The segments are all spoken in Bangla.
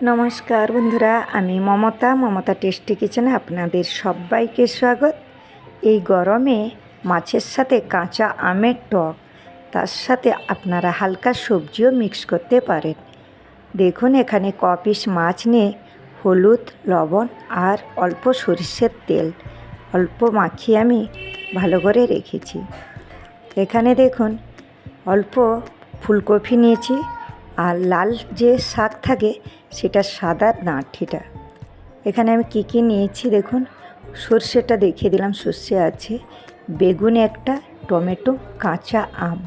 নমস্কার বন্ধুরা, আমি মমতা টেস্টি কিচেনে আপনাদের সবাইকে স্বাগত। এই গরমে মাছের সাথে কাঁচা আমের টক, তার সাথে আপনারা হালকা সবজিও মিক্স করতে পারেন। দেখুন, এখানে ক পিস মাছ নিয়ে হলুদ, লবণ আর অল্প সরিষার তেল অল্প মাখিয়ে আমি ভালো করে রেখেছি। এখানে দেখুন অল্প ফুলকপি নিয়েছি, আর লাল যে শাক থাকে সেটা সাদা ডাঁটিটা। এখানে আমি কী নিয়েছি দেখুন, সর্ষেটা দেখিয়ে দিলাম, সর্ষে আছে, বেগুন একটা, টমেটো, কাঁচা আম।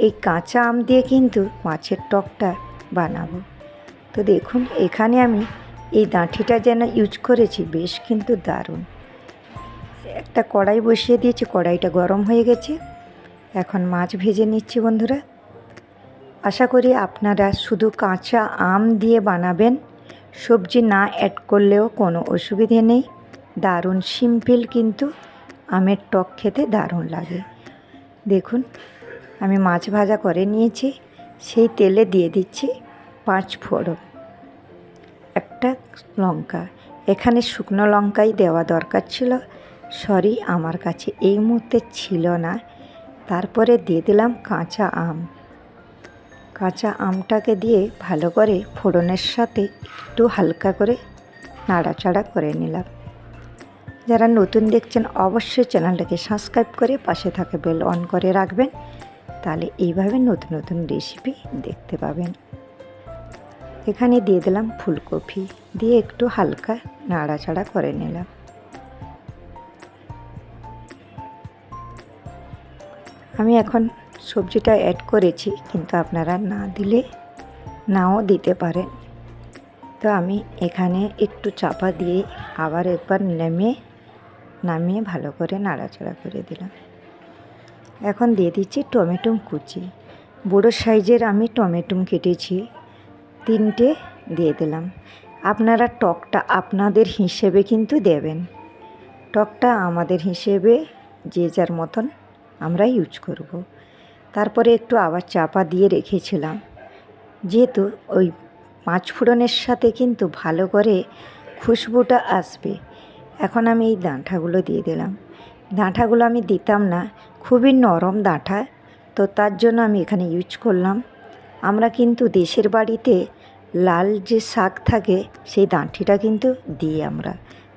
এই কাঁচা আম দিয়ে কিন্তু মাছের টকটা বানাবো। তো দেখুন, এখানে আমি এই ডাঁটিটা যেন ইউজ করেছি, বেশ কিন্তু দারুণ। একটা কড়াই বসিয়ে দিয়েছি, কড়াইটা গরম হয়ে গেছে। এখন মাছ ভেজে নিচ্ছি বন্ধুরা। আশা করি আপনারা শুধু কাঁচা আম দিয়ে বানাবেন, সবজি না অ্যাড করলেও কোনো অসুবিধে নেই। দারুণ সিম্পল, কিন্তু আমের টক খেতে দারুণ লাগে। দেখুন, আমি মাছ ভাজা করে নিয়েছি, সেই তেলে দিয়ে দিচ্ছি 5 ফোড়ন, একটা লঙ্কা। এখানে শুকনো লঙ্কাই দেওয়া দরকার ছিল, সরি আমার কাছে এই মুহূর্তে ছিল না। তারপরে দিয়ে দিলাম কাঁচা আম। কাঁচা আমটাকে দিয়ে ভালো করে ফোড়নের সাথে একটু হালকা করে নাড়াচাড়া করে নিলাম। যারা নতুন দেখছেন অবশ্যই চ্যানেলটাকে সাবস্ক্রাইব করে পাশে থাকা বেল অন করে রাখবেন, তাহলে এইভাবে নতুন নতুন রেসিপি দেখতে পাবেন। এখানে দিয়ে দিলাম ফুলকপি, দিয়ে একটু হালকা নাড়াচাড়া করে নিলাম। আমি এখন সবজিটা অ্যাড করেছি, কিন্তু আপনারা না দিলে নাও দিতে পারেন। তো আমি এখানে একটু চাপা দিয়ে আবার একবার নামিয়ে ভালো করে নাড়াচাড়া করে দিলাম। এখন দিয়ে দিচ্ছি টমেটো কুচি। বড়ো সাইজের আমি টমেটো কেটেছি, 3টে দিয়ে দিলাম। আপনারা টকটা আপনাদের হিসেবে কিন্তু দেবেন, টকটা আমাদের হিসেবে যে যার মতন আমরা ইউজ করব। তারপরে একটু আবার চাপা দিয়ে রেখেছিলাম, যেহেতু ওই পাঁচ ফোড়নের সাথে কিন্তু ভালো করে খুশবুটা আসবে। এখন আমি এই ডাঁটাগুলো দিয়ে দিলাম। ডাঁটাগুলো আমি দিতাম না, খুবই নরম ডাঁটা, তো তার জন্য আমি এখানে ইউজ করলাম। আমরা কিন্তু দেশের বাড়িতে লাল যে শাক থাকে সেই ডাঁটিটা কিন্তু দিই আমরা,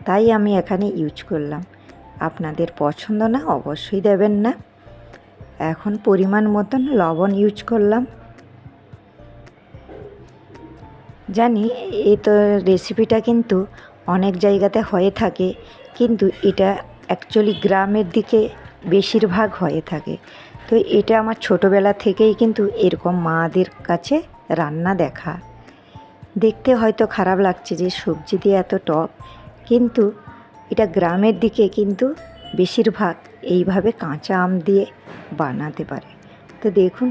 তাই আমি এখানে ইউজ করলাম। আপনাদের পছন্দ না অবশ্যই দেবেন না। এখন পরিমাণ মতন লবণ ইউজ করলাম। জানি এই তো রেসিপিটা কিন্তু অনেক জায়গাতে হয়ে থাকে, কিন্তু এটা অ্যাকচুয়ালি গ্রামের দিকে বেশিরভাগ হয়ে থাকে। তো এটা আমার ছোটোবেলা থেকেই কিন্তু এরকম মাদের কাছে রান্না দেখা। দেখতে হয়তো খারাপ লাগছে যে সবজি দিয়ে এত টক, কিন্তু এটা গ্রামের দিকে কিন্তু বেশিরভাগ এইভাবে কাঁচা আম দিয়ে বানাতে পারে। তো দেখুন,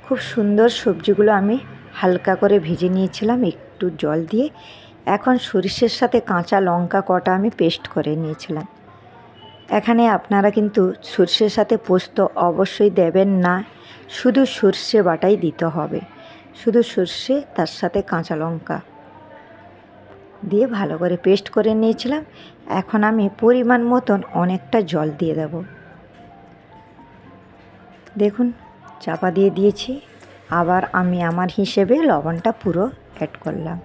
খুব সুন্দর সবজিগুলো আমি হালকা করে ভেজে নিয়েছিলাম একটু জল দিয়ে। এখন সরিষার সাথে কাঁচা লঙ্কা কটা আমি পেস্ট করে নিয়েছিলাম। এখানে আপনারা কিন্তু সর্ষের সাথে পোস্ত অবশ্যই দেবেন না, শুধু সর্ষে বাটাই দিতে হবে। শুধু সর্ষে, তার সাথে কাঁচা লঙ্কা দিয়ে ভালো করে পেস্ট করে নিয়েছিলাম। এখন আমি পরিমাণ মতন অনেকটা জল দিয়ে দেব। দেখুন, চাপা দিয়ে দিয়েছি, আবার আমি আমার হিসেবে লবণটা পুরো অ্যাড করলাম।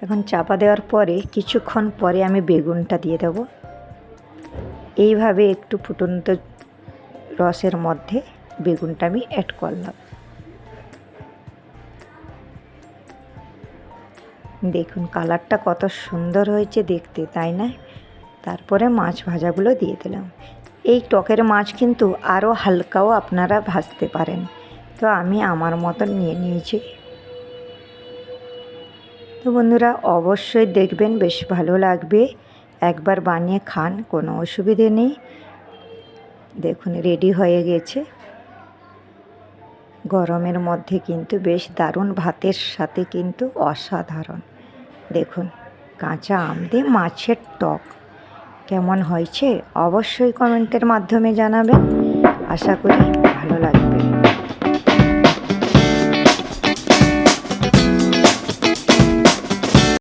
এখন চাপা দেওয়ার পরে কিছুক্ষণ পরে আমি বেগুনটা দিয়ে দেব। এইভাবে একটু ফুটন্ত রসের মধ্যে বেগুনটা আমি অ্যাড করলাম। দেখুন কালারটা কত সুন্দর হয়েছে দেখতে, তাই না? তারপরে মাছ ভাজাগুলো দিয়ে দিলাম। এই টকের মাছ কিন্তু আরও হালকাও আপনারা ভাজতে পারেন, তো আমি আমার মতন নিয়ে নিয়েছি। তো বন্ধুরা অবশ্যই দেখবেন, বেশ ভালো লাগবে, একবার বানিয়ে খান, কোনো অসুবিধে নেই। দেখুন রেডি হয়ে গেছে। গরমের মধ্যে কিন্তু বেশ দারুণ, ভাতের সাথে কিন্তু অসাধারণ। দেখুন, কাঁচা আম দিয়ে মাছের টক কেমন হয়েছে অবশ্যই কমেন্টের মাধ্যমে জানাবেন। আশা করি ভালো লাগবে।